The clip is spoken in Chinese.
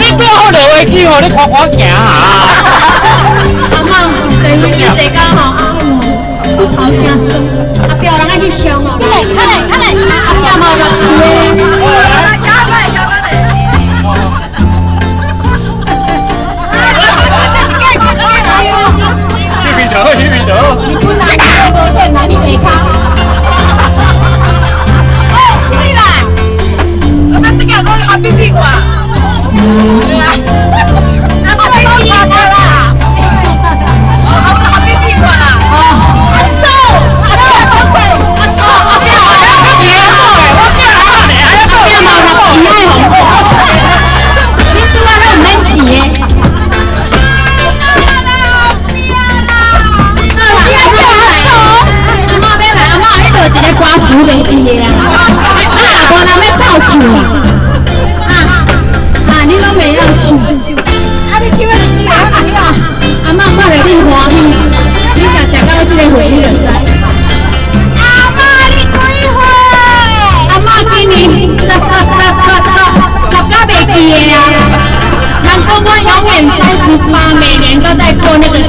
你多好的位去哦，你看我行啊！阿妈，这刚好，好吃，阿表人爱去香哦。看来，阿表嘛落去。你不拿这个在哪里没看？哦，对啦，我们这个都好屁屁哇。对啊，那个屁屁哇啦，好个好屁屁哇啦。阿叔，阿表，阿嘛落钱哦，你拄啊都唔免钱的。一个瓜熟没吃的啊！我人要倒酒啊！你拢未要去？啊！你去要去啊！阿妈看着你欢喜，你若食到这个回忆就知。阿妈你几岁？阿妈今年十到未记的啊！难怪我永远38，每年都在过那个38。